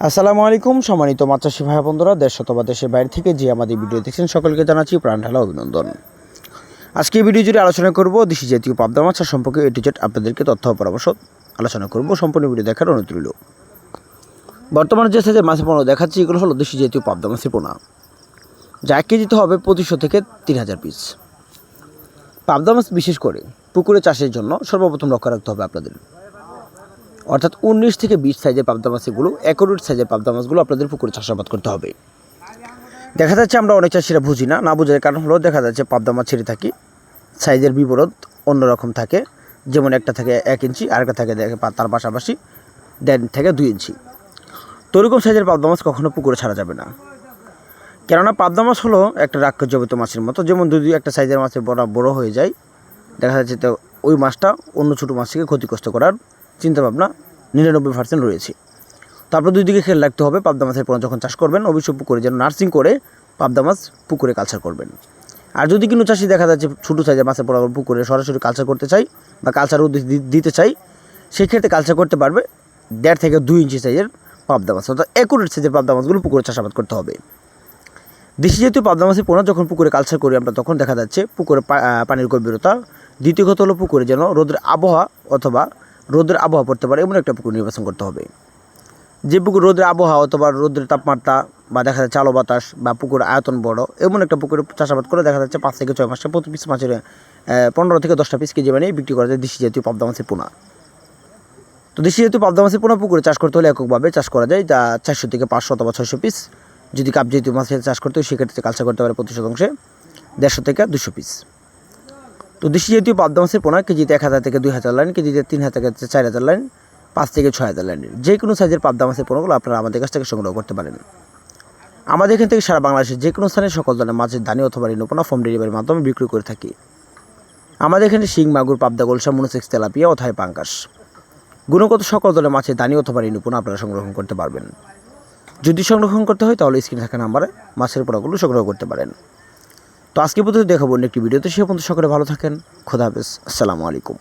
আসসালামু আলাইকুম সম্মানিত মাছ চাষি ভাই বন্ধুরা, দেশ অথবা দেশের বাইরে থেকে যে আমাদের ভিডিও দেখছেন সকলকে জানাচ্ছি প্রাণ ঢালা অভিনন্দন। আজকে এই ভিডিও জুড়ে আলোচনা করব দেশি জাতীয় পাবদা মাছ সম্পর্কে এ টু জেড আপনাদেরকে তথ্য ও পরামর্শ আলোচনা করব। সম্পূর্ণ ভিডিও দেখার অনুরোধ রইল। বর্তমানে যে সাইজের মাছের পোনা দেখাচ্ছি এগুলো হলো দেশি জাতীয় পাবদা মাছের পোনা, যা 1 কেজিতে হবে 2500 থেকে 3000 পিস। পাবদা মাছ বিশেষ করে পুকুরে চাষের জন্য সর্বপ্রথম লক্ষ্য রাখতে হবে আপনাদের, অর্থাৎ 19 থেকে 20 সাইজের পাবদা মাছগুলো, অ্যাকুরেট সাইজের পাবদা মাছগুলো আপনাদের পুকুরে চাষাবাদ করতে হবে। দেখা যাচ্ছে আমরা অনেক চাষিরা বুঝি না বোঝার কারণ হলো দেখা যাচ্ছে পাবদা মাছ ছেড়ে থাকি, সাইজের বিবরণ অন্যরকম থাকে, যেমন একটা থাকে 1 ইঞ্চি, আরেকটা থাকে তার পাশাপাশি 1.5 থেকে 2 ইঞ্চি। তো ওরকম সাইজের পাবদা মাছ কখনো পুকুরে ছাড়া যাবে না, কেননা পাবদা মাছ হলো একটা রাক্ষসজবিত মাছের মতো। যেমন যদি একটা সাইজের মাছের বড় হয়ে যায়, দেখা যাচ্ছে তো ওই মাছটা অন্য ছোটো মাছ থেকে ক্ষতিগ্রস্ত করার চিন্তাভাবনা 99% রয়েছে। তারপর দুই দিকে খেয়াল রাখতে হবে, পাবদা মাছের পোনা যখন চাষ করবেন অবশ্যই পুকুরে যেন নার্সিং করে পাবদা মাছ পুকুরে কালচার করবেন। আর যদি কোনো চাষি দেখা যাচ্ছে ছোটো সাইজের মাছের পোনা পুকুরে সরাসরি কালচার করতে চাই বা কালচার দিতে চাই, সেক্ষেত্রে কালচার করতে পারবে 1.5 থেকে 2 ইঞ্চি সাইজের পাবদা মাছ, অর্থাৎ অ্যাকুরেট সাইজের পাবদা মাছগুলো পুকুরে চাষাবাদ করতে হবে। দেশি জাতীয় পাবদা মাছের পোনা যখন পুকুরে কালচার করি আমরা, তখন দেখা যাচ্ছে পুকুরে পানির গভীরতা, দ্বিতীয় কথা হলো পুকুরে যেন রোদের আবহাওয়া পড়তে পারে এমন একটা পুকুর নির্বাচন করতে হবে। যে পুকুর রোদের আবহাওয়া অথবা রোদের তাপমাত্রা বা দেখা যাচ্ছে আলো বাতাস বা পুকুর আয়তন বড় এমন একটা পুকুরে চাষাবাদ করে দেখা যাচ্ছে 5 থেকে 6 মাসে প্রতি পিস মাছের 15 থেকে 10টা পিস কেজি বানিয়ে বিক্রি করা যায় দেশি জাতীয় পাবদা মাছের পোনা। তো দেশি জাতীয় পাবদা মাছের পোনা পুকুরে চাষ করতে হলে এককভাবে চাষ করা যায়, যা 400 থেকে 500 অথবা 600 পিস। যদি কাপ জাতীয় মাছের চাষ করতে হয় সেক্ষেত্রে কালচার করতে পারে প্রতি শতাংশে 150 থেকে 200 পিস। তো দেশি জাতীয় পাবদা মাছের পোনা কেজিতে 1000 থেকে 2000 লাইন, কেজিতে 3000 থেকে 4000 লাইন, 5 থেকে 6000 লাইনের যে কোনো সাইজের পাবদা মাছের পোনাগুলো আপনারা আমাদের কাছ থেকে সংগ্রহ করতে পারেন। আমাদের এখান থেকে সারা বাংলাদেশের যে কোনো স্থানে সকল ধরনের মাছের দানি অথবা ঋণ পোনা হোম ডেলিভারির মাধ্যমে বিক্রি করে থাকি। আমাদের এখানে শিং, মাগুর, পাবদা, গোলসা, মনোসেক্স, তেলাপিয়া ও থাই পাঙ্গাস গুণগত সকল ধরনের মাছের দানি অথবা ঋণ পোনা আপনারা সংগ্রহণ করতে পারবেন। যদি সংরক্ষণ করতে হয় তাহলে স্ক্রিনে থাকা নাম্বারে মাছের পোনাগুলো সংগ্রহ করতে পারেন। তো আজকে পর্যন্ত দেখাবো অন্য একটি ভিডিওতে, সে পর্যন্ত সকলে ভালো থাকেন। খোদা হাফেজ, আসসালামু আলাইকুম।